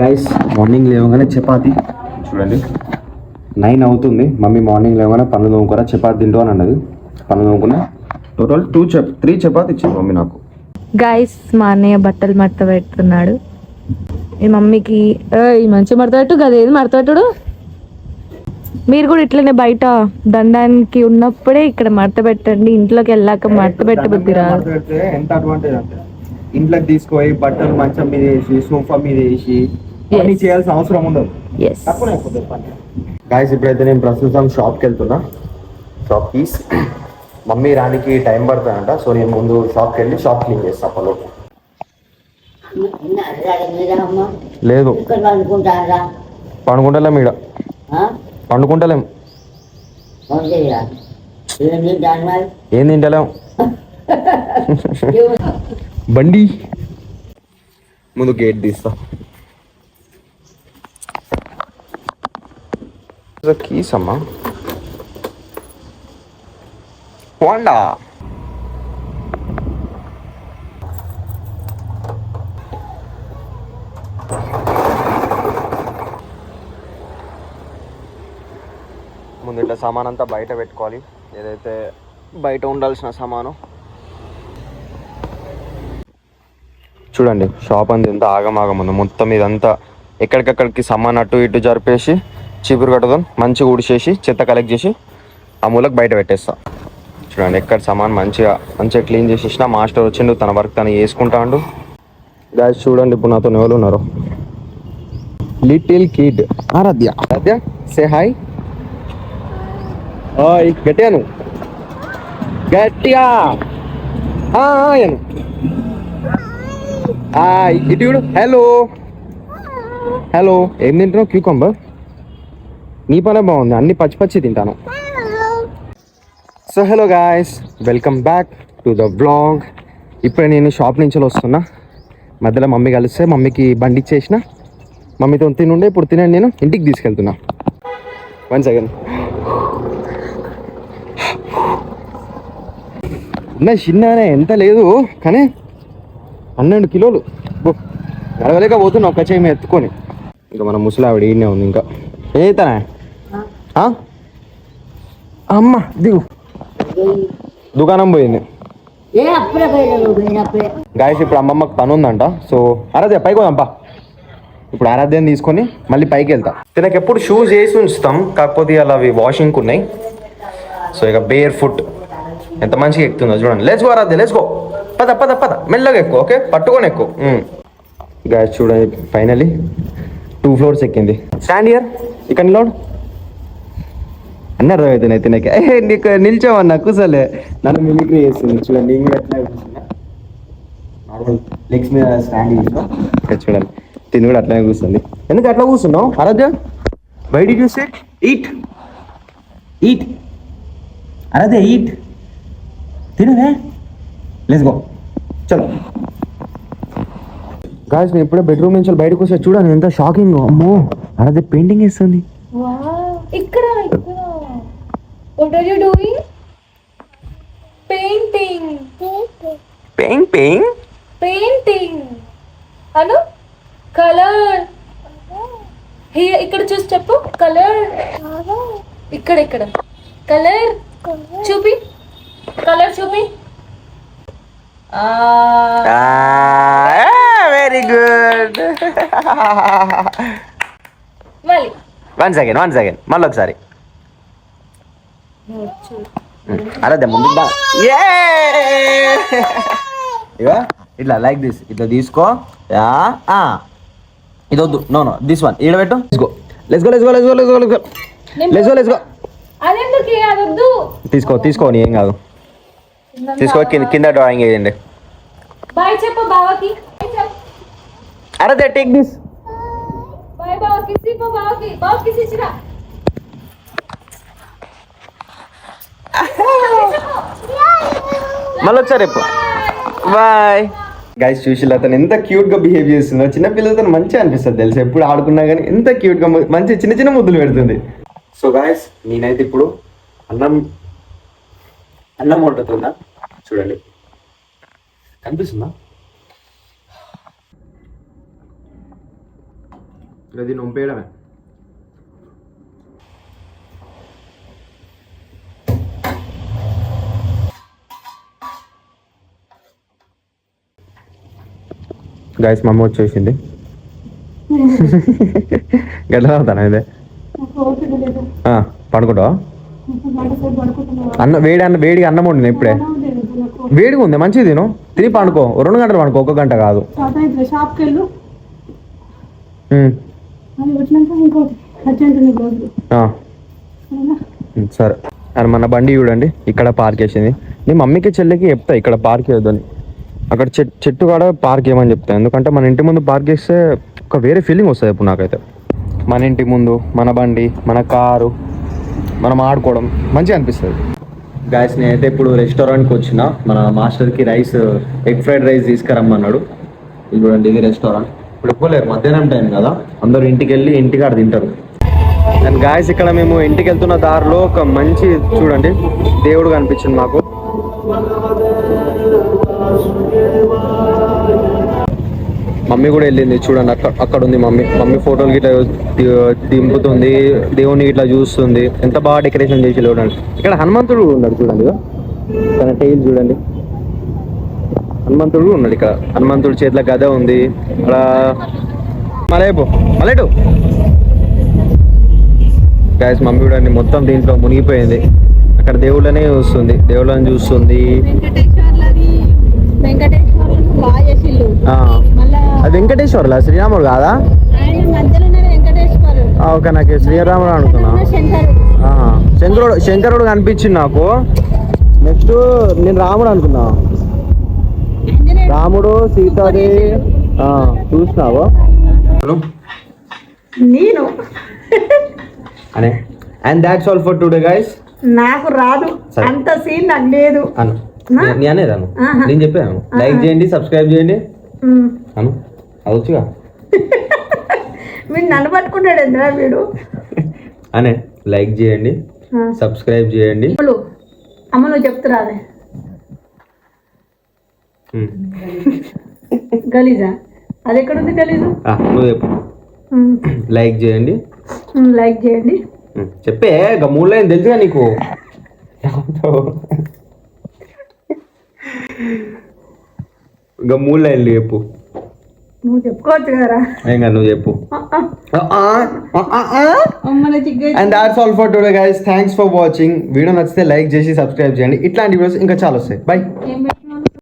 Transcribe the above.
Guys morning లేవగానే చపాతి చూడండి 9 అవుతుంది. మమ్మీ మార్నింగ్ లేవగానే పనులు తోముకోరా చపాతి తింటూ అని అన్నది. పనులు తోముకున్నా. టోటల్ 3 చపాతి ఇచ్చింది మమ్మీ నాకు. గైస్ మా అన్నయ్య బట్టలు మడత పెడుతున్నాడు. ఈ మమ్మీకి ఈ మంచి మడత పెట్టు కదా, ఏది మడత పెట్టుడు. మీరు కూడా ఇట్లనే బయట దండానికి ఉన్నప్పుడే ఇక్కడ మడత పెట్టండి. ఇంట్లోకి వెళ్ళాక మడత పెట్టి బుద్ధి రాదు. ఎంత అడ్వాంటేజ్ అంటే ఇంట్లోకి తీసుకుపోయి బట్టలు మంచం మీద వేసి సోఫా మీద వేసి చేయాల్సిన అవసరం ఉండదు. గాయస్ ఇప్పుడైతే నేను ప్రస్తుతం షాప్కి వెళ్తున్నా. షాప్ కీస్ మమ్మీ రానికి టైం పడుతుందంట. సో నేను ముందు షాప్కి వెళ్ళి షాప్ క్లీన్ చేస్తా. పలో లేదు పండుకుంటలేం ఈడ, పండుకుంటలేం. ఏం తింటలేం. బండి ముందు గేట్ తీస్తా. కీస్ అమ్మా హోండా. ముందు ఇట్లా సామాన్ అంతా బయట పెట్టుకోవాలి, ఏదైతే బయట ఉండాల్సిన సామాను. చూడండి షాప్ అంతా ఎంత ఆగమాగం ఉంది. మొత్తం ఇదంతా ఎక్కడికక్కడికి సామాన్ అటు ఇటు జరిపేసి చీపురు కట్టదాం మంచిగా ఊడిచేసి చెత్త కలెక్ట్ చేసి ఆ మూలకు బయట పెట్టేస్తా. చూడండి ఎక్కడ సామాన్ మంచిగా క్లీన్ చేసేసిన. మాస్టర్ వచ్చిండు, తన వర్క్ తను చేసుకుంటాడు. గాయస్ చూడండి ఇప్పుడు నాతో ఎవరు ఉన్నారు. లిటిల్ కిడ్ ఆరాధ్య. ఆరాధ్య సే హాయ్. గట్టిగాను గట్టిగా ఇటు. Hello hello. ఏం తింటున్నావు? క్యూకంబర్. నీ పనే బాగుంది, అన్ని పచ్చి పచ్చి తింటాను. So hello guys, welcome back to the vlog. ఇప్పుడే నేను షాప్ నుంచి వస్తున్నా. మధ్యలో మమ్మీ కలిస్తే మమ్మీకి బండి ఇచ్చేసిన. మమ్మీతో తినుండే, ఇప్పుడు తినండి నేను ఇంటికి తీసుకెళ్తున్నా. 1 సెకండ్. ఉన్న చిన్ననే ఎంత లేదు కానీ 12 కిలోలు నడవలేక పోతున్నా ఒక్క చేయి మీద ఎత్తుకొని. ఇంకా మన ముసలావిడ ఈడనే ఉంది. ఇంకా ఏతనే అమ్మ దిగు. దుకాణం పోయింది గాయస్. ఇప్పుడు అమ్మమ్మకి పని ఉందంట. సో ఆరాధ్య పైకి పోదాంపా. ఇప్పుడు ఆరాధ్యాన్ని తీసుకొని మళ్ళీ పైకి వెళ్తా. తినకు ఎప్పుడు షూస్ వేసి ఉంచుతాం, కాకపోతే అలా అవి వాషింగ్కి ఉన్నాయి. సో ఇక బేర్ ఫుట్ ఎంత మంచిగా ఎక్కుతుందో చూడండి. లేచి గో ఆరాధ్య, లేచి గో. పద పద పద, మెల్లగా ఎక్కువ. ఓకే పట్టుకొని ఎక్కువ. గాయస్ చూడండి ఫైనలీ 2 floors ఎక్కింది. స్టాండ్ ఇయర్, ఇక్కడ నిలబడు. అన్నీ అర్థమవుతున్నాయి తినకే. నీకు నిల్చోవన్నా కూర్చోలే. నన్ను మిమిక్రీ చేస్తుంది చూడండి. నేను కూడా ఎట్లా కూర్చున్నా నార్మల్ లెగ్స్ మీద స్టాండ్ చేసిన. చూడండి తిని కూడా అట్లానే కూర్చుంది. ఎందుకు అట్లా కూర్చున్నావు Aaradhya? Why did you say eat eat? Aaradhya eat, తినవే. లెట్స్ గో చలో. గాయస్ నేను ఇప్పుడే బెడ్రూమ్ నుంచి బయటకు వచ్చా. చూడండి ఎంత షాకింగ్. అమ్మో ఆరాధ్య పెయింటింగ్ వేస్తుంది. ఇక్కడ what are you doing? Painting. Painting Anu. Colour ఇక్కడ చూసి చెప్పు. కలర్ ఇక్కడ కలర్ చూపి. కలర్ చూపి. Very good. మళ్ళీ 1 సెకండ్ మళ్ళీ ఒకసారి. అరే ముందు ఇట్లా లైక్ దిస్. ఇట్లా తీసుకో. ఇది వద్దు. నో దిస్ వన్ ఈడ పెట్టు. తీసుకో ఏం కాదు. తీసుకో కింద డ్రాయింగ్ వేయండి. బాయ్ చెప్పు బావకి. అరే టేక్ దిస్. బాయ్ బావ కిసి పో. బావ కిసి చిరా. మళ్ళీ వచ్చారు రేపు. Bye guys. చూసి అతను ఎంత క్యూట్ గా బిహేవ్ చేస్తుందో. చిన్న పిల్లలతో మంచిగా అనిపిస్తుంది తెలుసు. ఎప్పుడు ఆడుకున్నా కానీ ఎంత క్యూట్ గా మంచి చిన్న ముద్దులు పెడుతుంది. సో గైస్ నేనైతే ఇప్పుడు అన్నం వండుతున్నా. చూడండి కనిపిస్తుందా? ఇది నొంపేయడమే. గైస్ మమ్మ వచ్చేసింది. గట్లా అవుతాను ఇదే పడుకుంటావా? వేడిగా అన్నం వండిన ఇప్పుడే. వేడిగా ఉంది, మంచిది తిను. తిని పండుకో. 2 గంటలు పండుకో, 1 గంట కాదు. సరే. అని మన బండి చూడండి ఇక్కడ పార్క్ చేసింది. నీ మమ్మీకి చెల్లికి చెప్తా ఇక్కడ పార్క్ చేయొద్దని. అక్కడ చెట్టు కాడ పార్క్ చేయమని చెప్తా. ఎందుకంటే మన ఇంటి ముందు పార్క్ చేస్తే ఒక వేరే ఫీలింగ్ వస్తుంది ఇప్పుడు నాకైతే. మన ఇంటి ముందు మన బండి, మన కారు, మనం ఆడుకోవడం మంచిగా అనిపిస్తుంది. గాయస్ నేనైతే ఇప్పుడు రెస్టారెంట్కి వచ్చిన. మన మాస్టర్కి ఎగ్ ఫ్రైడ్ రైస్ తీసుకురమ్మన్నాడు. ఇది చూడండి, ఇది రెస్టారెంట్. ఇప్పుడు ఇవ్వలేరు, మధ్యాహ్నం టైం కదా, అందరూ ఇంటికి వెళ్ళి ఇంటికాడ తింటారు. అండ్ గాయస్ ఇక్కడ మేము ఇంటికి వెళ్తున్న దారిలో ఒక మంచి చూడండి దేవుడు కనిపించింది మాకు. మమ్మీ కూడా వెళ్ళింది చూడండి, అక్కడ ఉంది మమ్మీ ఫోటోలు గిట్లా దింపుతుంది, దేవుని ఇట్లా చూస్తుంది. ఎంత బాగా డెకరేషన్ చేసి చూడండి. ఇక్కడ హనుమంతుడు ఉన్నాడు చూడండి, తన టైల్ చూడండి, హనుమంతుడు ఉన్నాడు ఇక్కడ. హనుమంతుడు చేతిలో గద ఉంది. అక్కడ మలేటు గాయస్ మమ్మీ చూడండి మొత్తం దీంట్లో మునిగిపోయింది. అక్కడ దేవుళ్ళనే చూస్తుంది, దేవుళ్ళని చూస్తుంది. అది వెంకటేశ్వర్లా, శ్రీరాముడు కాదా? ఓకే, నాకు శ్రీరాముడు అనుకున్నా. శంకరుడు కనిపించింది నాకు. నెక్స్ట్ నేను రాముడు అనుకున్నా. రాముడు సీతాదేవి చూసినావు నేను. And that's all for today guys. నాకు రాదు అంత సీన్, నాకు లేదు అనేదాను. నేను చెప్పాను లైక్ చేయండి, సబ్స్క్రైబ్ చేయండి అను. అవచ్చుగా. మీరు నన్ను పట్టుకుంటాడు ఎందురా వీడు అనే. లైక్ చేయండి, సబ్స్క్రైబ్ చేయండి. అమ్మ నువ్వు చెప్తురాదే గలీజా? అది ఎక్కడుంది గలీజు? నువ్వు చెప్పు. లైక్ చేయండి, లైక్ చేయండి. చెప్పే మూడు లైన్ తెలుసుగా నీకు. ఇంకా 3 లైన్లు చెప్పు. నువ్వు చెప్పుకోవచ్చు కదా. నువ్వు చెప్పు. And that's all for today guys. Thanks for watching. Video నచ్చితే లైక్ చేసి సబ్స్క్రైబ్ చేయండి. ఇట్లాంటి వీడియోస్ ఇంకా చాలా వస్తాయి. బై.